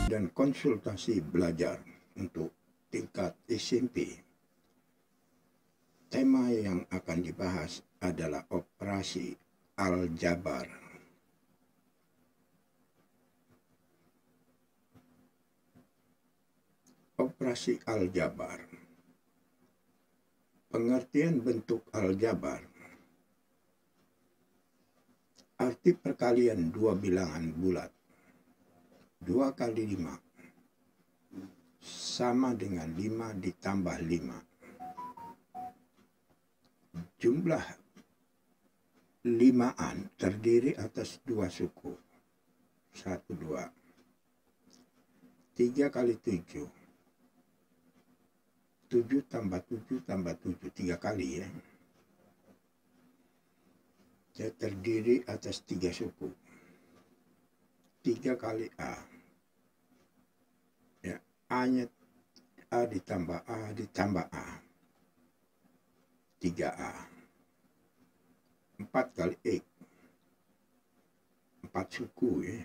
dan konsultasi belajar untuk tingkat SMP. Tema yang akan dibahas adalah operasi aljabar. Operasi aljabar. Pengertian bentuk aljabar. Arti perkalian dua bilangan bulat 2 kali 5 sama dengan 5 ditambah 5. Jumlah limaan terdiri atas dua suku. 1, 2. 3 kali 7. 7 tambah 7 tambah 7. 3 kali ya. Dia terdiri atas 3 suku. 3 kali A. Ya, A-nya A ditambah A ditambah A. 3A. 4 kali X. 4 suku ya.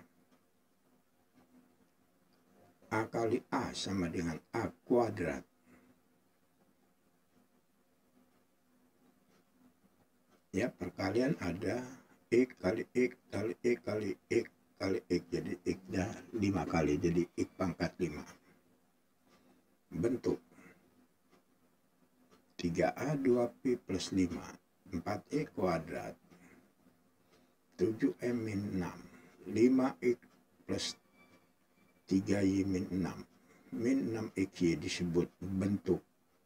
A kali A sama dengan A kuadrat. Ya, perkalian ada X kali X kali X kali X kali X. Jadi X-nya 5 kali. Jadi X pangkat 5. Bentuk 3A 2P plus 5. 4X kuadrat. 7M min 6. 5X plus 3Y min 6. Min 6XY disebut bentuk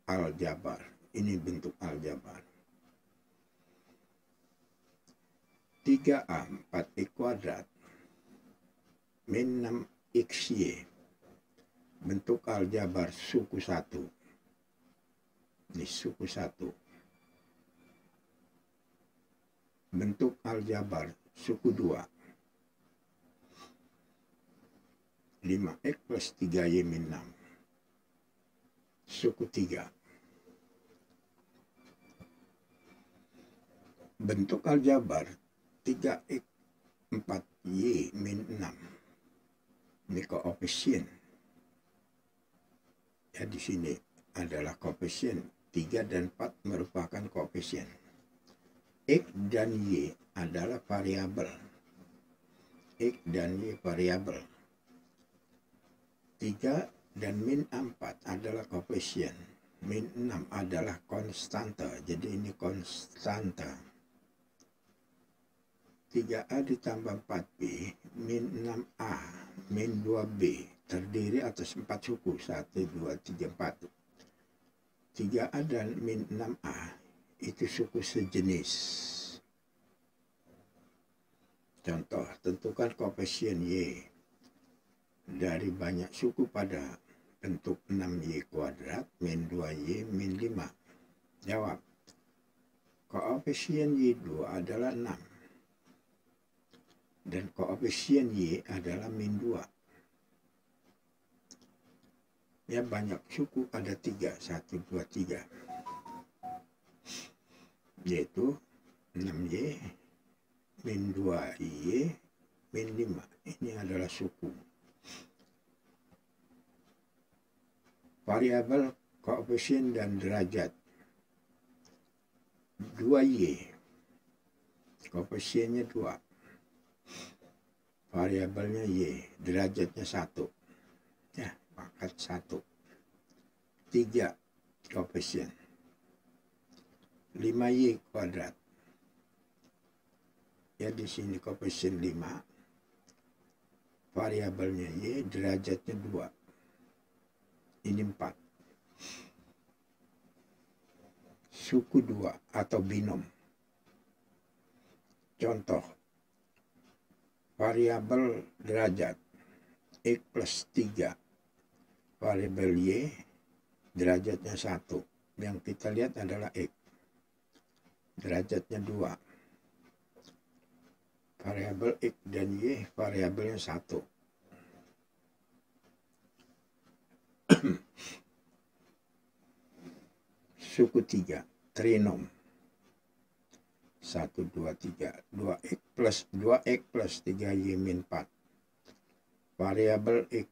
aljabar. Ini bentuk aljabar. 3A 4X kuadrat min 6XY. Bentuk aljabar suku 1. Ini suku 1. Bentuk aljabar suku 2. 5X plus 3Y min 6. Suku 3. Bentuk aljabar 3X 4Y min 6. Ini koefisien. Ya, di sini adalah koefisien. 3 dan 4 merupakan koefisien. X dan Y adalah variabel. X dan Y variabel. 3 dan min 4 adalah koefisien. Min 6 adalah konstanta. Jadi ini konstanta. 3A ditambah 4B min 6A min 2B terdiri atas 4 suku. 1, 2, 3, 4. 3A dan min 6A itu suku sejenis. Contoh, tentukan koefisien Y dari banyak suku pada bentuk 6Y kuadrat min 2Y min 5. Jawab. Koefisien Y2 adalah 6. Dan koefisien Y adalah min 2. Ya, banyak suku ada 3. 1, 2, 3. Yaitu 6Y min 2Y min 5. Ini adalah suku. Variabel, koefisien, dan derajat. 2Y. Koefisiennya 2. Variabelnya Y, derajatnya 1. Ya, pangkat 1. 3 koefisien. 5Y kuadrat. Ya, di sini koefisien 5. Variabelnya Y, derajatnya 2. Ini 4. Suku 2 atau binom. Contoh. Variabel derajat X plus 3. Variabel Y derajatnya 1. Yang kita lihat adalah X. Derajatnya 2. Variabel X dan Y variabelnya 1. Suku 3. Trinom. 1, 2, 3. 2x plus 3y min 4. Variabel x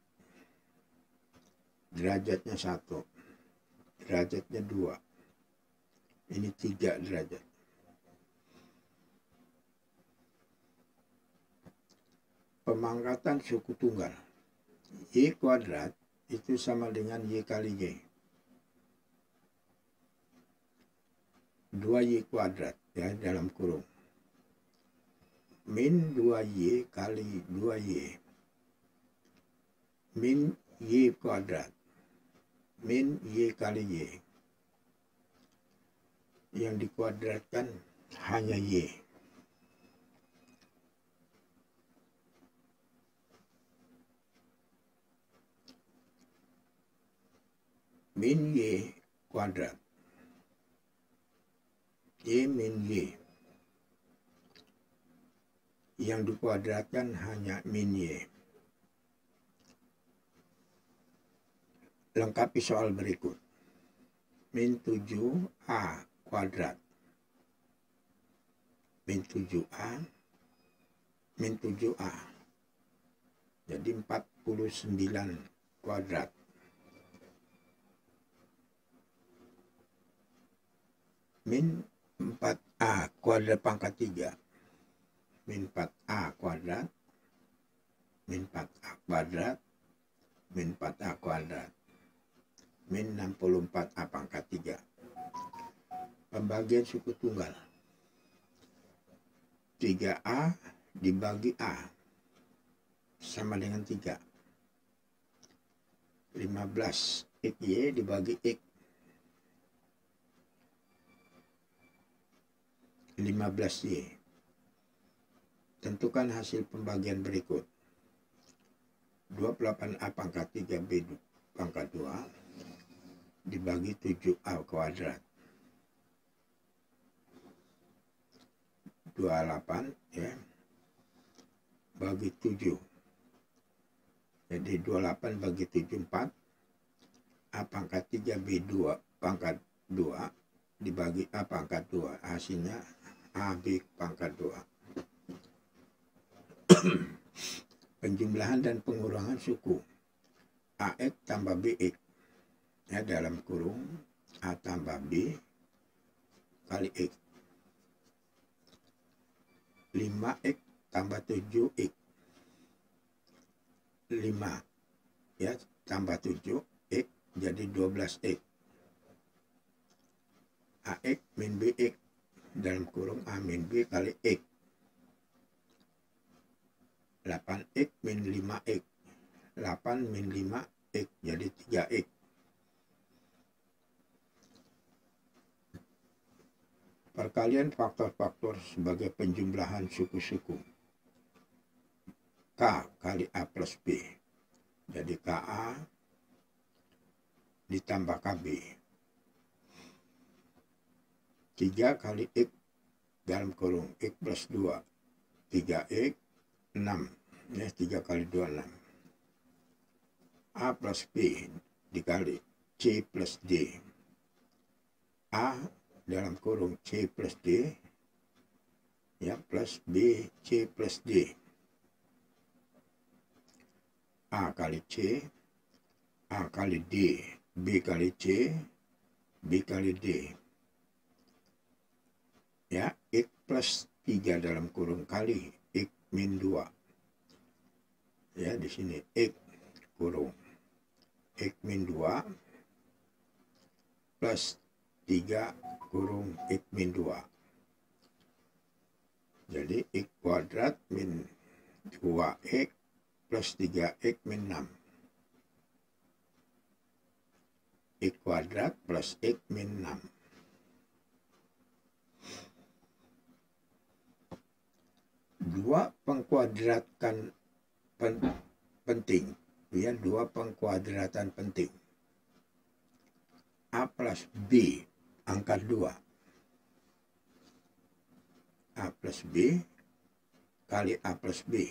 derajatnya 1, derajatnya 2, ini 3 derajat. Pemangkatan suku tunggal Y kuadrat itu sama dengan Y kali Y, 2Y kuadrat ya dalam kurung, min 2Y kali 2Y, min Y kuadrat, min Y kali Y, yang dikuadratkan hanya Y. Min Y kuadrat, Y min Y, yang dikuadratkan hanya min Y. Lengkapi soal berikut. Min 7A kuadrat, min 7A, min 7A, jadi 49 kuadrat. Min 4A kuadrat pangkat 3, min 4A kuadrat, min 4A kuadrat, min 4A kuadrat, min 64A pangkat 3. Pembagian suku tunggal, 3A dibagi A sama dengan 3, 15 XY dibagi X, 15Y. Tentukan hasil pembagian berikut. 28A pangkat 3B pangkat 2 dibagi 7A kuadrat. 28 ya bagi 7. Jadi 28 bagi 7 4. A pangkat 3B2 pangkat 2 dibagi A pangkat 2. Hasilnya AB pangkat 2. Penjumlahan dan pengurangan suku AX tambah BX ya dalam kurung A tambah B kali X, 5X tambah 7X, 5 ya tambah 7X jadi 12X. AX min BX dalam kurung A min B kali X, 8X min 5X, 8 min 5X jadi 3X. Perkalian faktor-faktor sebagai penjumlahan suku-suku. K kali A plus B. Jadi KA ditambah KB. 3 kali X dalam kurung X plus 2. 3X 6. Ya, 3 kali 2 6. A plus B dikali C plus D. A dalam kurung C plus D ya plus B C plus D. A kali C, A kali D, B kali C, B kali D. Ya, X plus 3 dalam kurung kali X min 2. Ya, di sini X kurung X min 2 plus 3 kurung X min 2. Jadi X kuadrat min 2X plus 3X min 6. X kuadrat plus X min 6. Dua pengkuadratan penting. Ya, dua pengkuadratan penting. A plus B angka 2. A plus B kali A plus B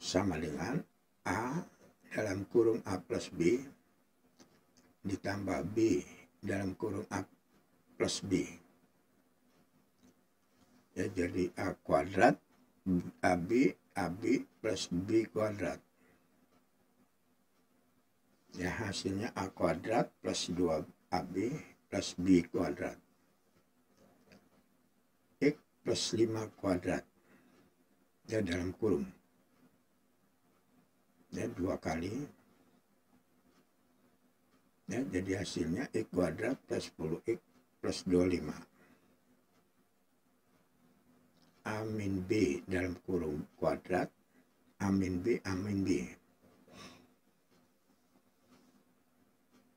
sama dengan A dalam kurung A plus B ditambah B dalam kurung A plus B. Ya, jadi A kuadrat AB plus B kuadrat. Ya, hasilnya A kuadrat plus 2AB plus B kuadrat. X plus 5 kuadrat. Ya, dalam kurung. Ya, 2 kali. Ya, jadi hasilnya X kuadrat plus 10X plus 25. A min B dalam kurung kuadrat. A min B, A min B.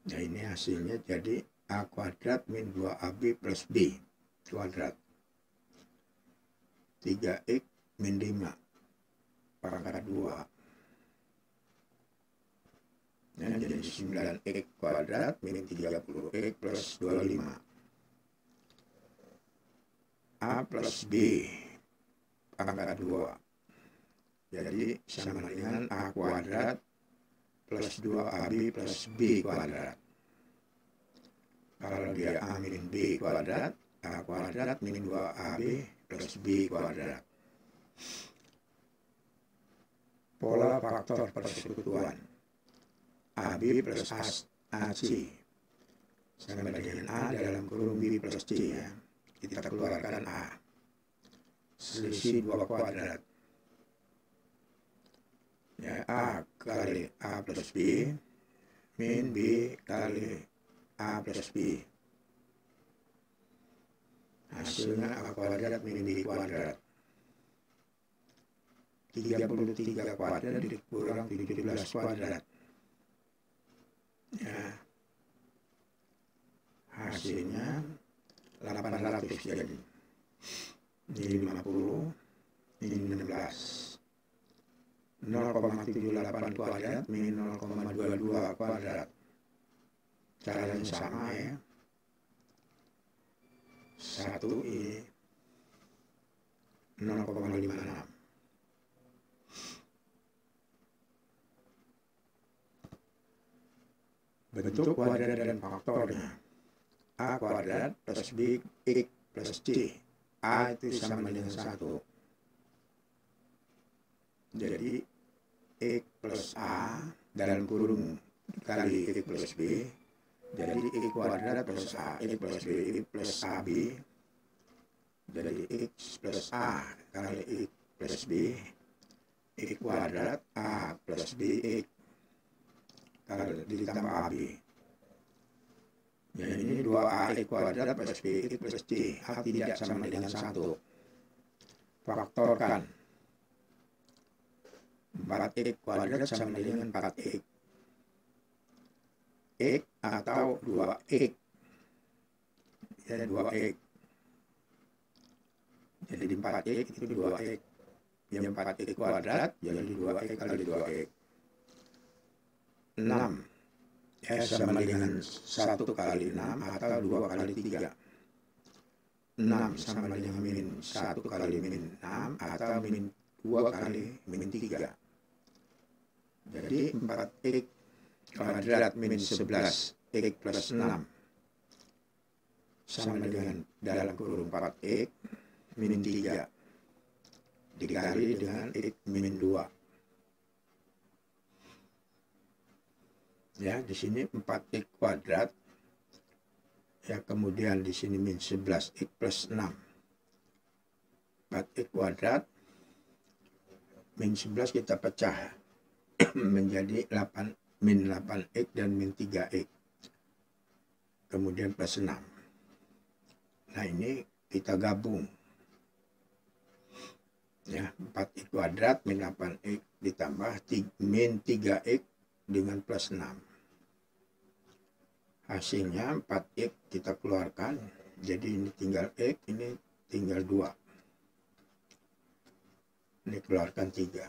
Nah, ini hasilnya jadi A kuadrat min 2AB plus B kuadrat. 3X min 5 pangkat 2. Nah, jadi 9X kuadrat min 30X plus 25. A plus B pangkat 2. Jadi sama dengan A kuadrat plus 2AB plus B kuadrat. Kalau dia A min B kuadrat, A kuadrat min 2AB plus B kuadrat. Pola faktor persekutuan AB plus AC sama dengan A dalam kurung B plus C, ya. Kita keluarkan A. Selisih 2 kuadrat. Ya, A kali A plus B min B kali A plus B. Hasilnya A kuadrat min B kuadrat. 33 kuadrat dikurang 17 kuadrat. Ya, hasilnya 800 jadi. Ini 50, ini 16. 0,78 kuadrat min 0,22 kuadrat. Caranya sama, ya. 1 ini 0,56. Bentuk kuadrat dan faktornya. A kuadrat plus B X plus C. A itu sama dengan 1. Jadi X plus A dalam kurung kali X plus B. Jadi X kuadrat plus A X plus B X plus AB. Jadi X plus A kali X plus B X kuadrat A plus B X kalau ditambah AB. Ya, ini 2A X kuadrat plus B X plus C. A tidak sama dengan 1. Faktorkan. 4X kuadrat sama dengan 4X. X atau 2X. Ya, 2X. Jadi 4X itu 2X. Yang 4X kuadrat jadi 2X kali 2X. 6. Ya, sama dengan 1 kali 6 atau 2 kali 3. 6 sama dengan min 1 kali min 6 atau min 2 kali min 3. Jadi 4X kuadrat min 11 X plus 6 sama dengan dalam kurung 4X min 3 dikali dengan X min 2. Ya, di sini 4X kuadrat. Ya, kemudian di sini min 11 X plus 6. 4X kuadrat min 11 kita pecah menjadi 8 min 8X dan min 3X. Kemudian plus 6. Nah, ini kita gabung. Ya, 4X kuadrat min 8X ditambah min 3X dengan plus 6. Hasilnya 4X kita keluarkan. Jadi ini tinggal X, ini tinggal 2. Ini keluarkan 3.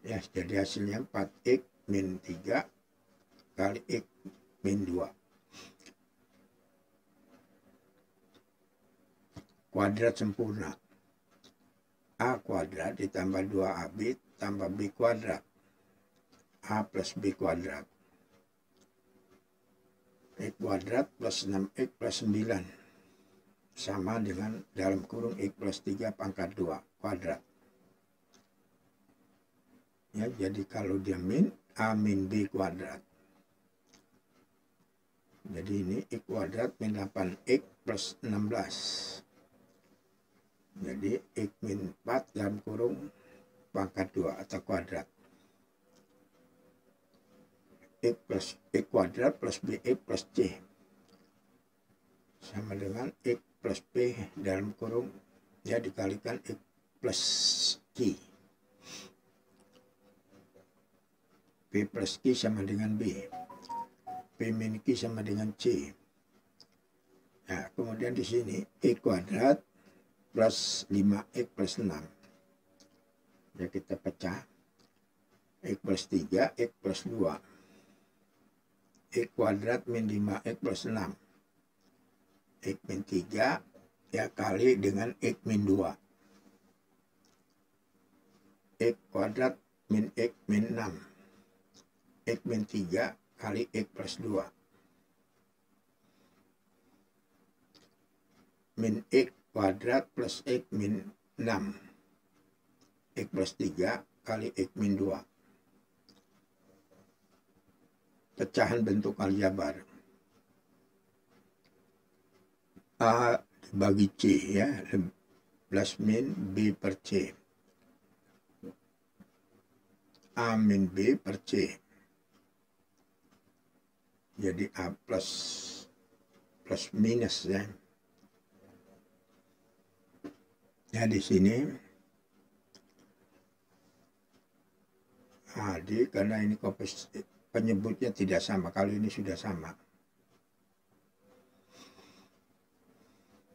Ya, jadi hasilnya 4X min 3 kali X min 2. Kuadrat sempurna. A kuadrat ditambah 2AB tambah B kuadrat. A plus B kuadrat. X kuadrat plus 6X plus 9. Sama dengan dalam kurung X plus 3 pangkat 2 kuadrat. Ya, jadi kalau dia min, A min B kuadrat. Jadi ini X kuadrat min 8X plus 16. Jadi X min 4 dalam kurung pangkat 2 atau kuadrat. X plus X kuadrat plus BX plus C. Sama dengan X plus P dalam kurung, ya dikalikan X plus Q. P plus Q sama dengan B. P min Q sama dengan C. Nah, kemudian di sini X kuadrat plus 5X plus 6. Ya, kita pecah. X plus 3, X plus 2. X kuadrat min 5X plus 6. X min 3 ya kali dengan X min 2. X kuadrat min X min 6. X min 3 kali X plus 2. Min X kuadrat plus X min 6. X plus 3 kali X min 2. Pecahan bentuk aljabar. A dibagi C ya, plus min B per C. A min B per C. Jadi A plus minus ya. Ya di sini karena ini penyebutnya tidak sama, kali ini sudah sama.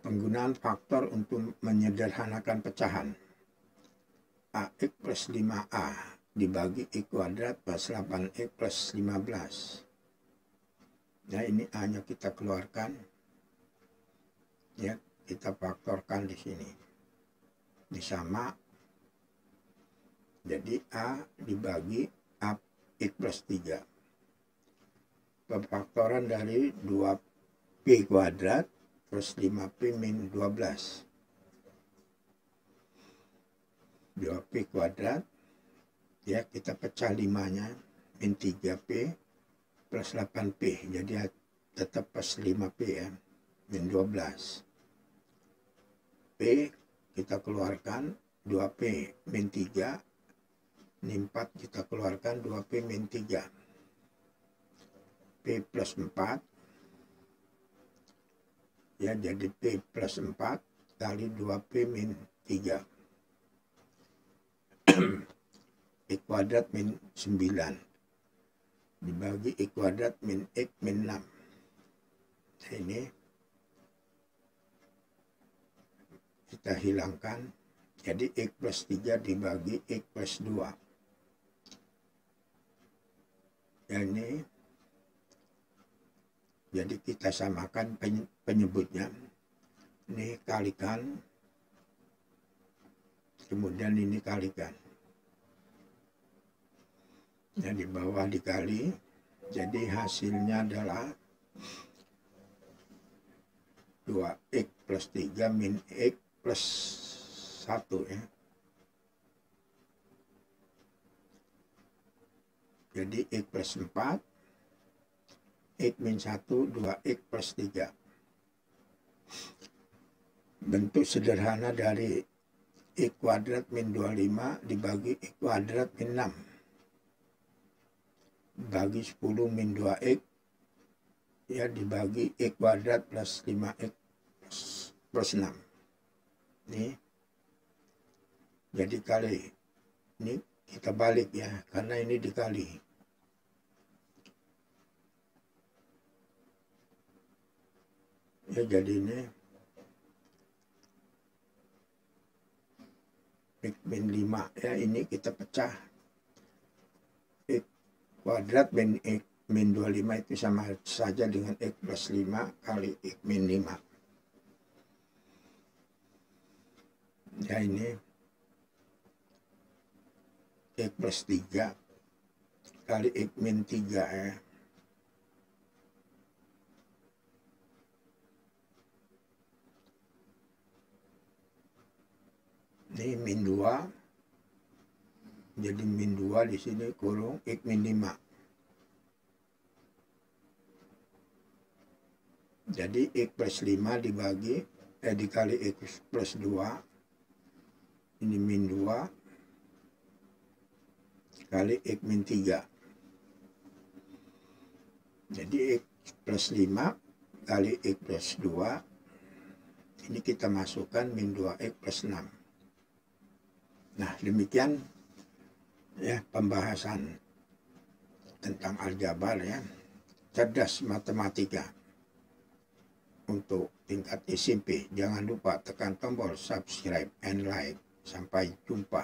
Penggunaan faktor untuk menyederhanakan pecahan. AX plus 5A dibagi X kuadrat plus 8X plus 15. Nah, ini A-nya kita keluarkan. Ya, kita faktorkan di sini. Ini sama. Jadi A dibagi X plus 3. Pemfaktoran dari 2P kuadrat plus 5P min 12. 2P kuadrat, ya kita pecah 5-nya, min 3P plus 8P. Jadi tetap plus 5P ya, min 12. P kita keluarkan 2P min 3. Ini 4 kita keluarkan 2P min 3. P plus 4. Ya, jadi P plus 4 kali 2P min 3. X kuadrat min 9. Dibagi X kuadrat min X min 6. Nah, ini kita hilangkan. Jadi X plus 3 dibagi X plus 2. Ya, ini jadi kita samakan penyebutnya. Ini kalikan, kemudian ini kalikan. Ya, di bawah dikali, jadi hasilnya adalah 2X plus 3 min X plus 1 ya. Jadi X plus 4, X min 1, 2X plus 3. Bentuk sederhana dari X kuadrat min 25 dibagi X kuadrat min 6. Bagi 10 min 2X, ya dibagi X kuadrat plus 5X plus 6. Ini jadi kali. Ini kita balik ya, karena ini dikali. Ya, jadi ini X min 5 ya, ini kita pecah. X kuadrat min X min 25 itu sama saja dengan X plus 5 kali X min 5. Ya, ini X plus 3 kali X min 3 ya. Ini min 2 Jadi min 2 di sini kurung X min 5. Jadi X plus 5 dikali X plus 2. Ini min 2 kali X min 3. Jadi X plus 5 kali X plus 2. Ini kita masukkan min 2X plus 6. Nah, demikian ya pembahasan tentang aljabar ya, cerdas matematika untuk tingkat SMP. Jangan lupa tekan tombol subscribe and like. Sampai jumpa.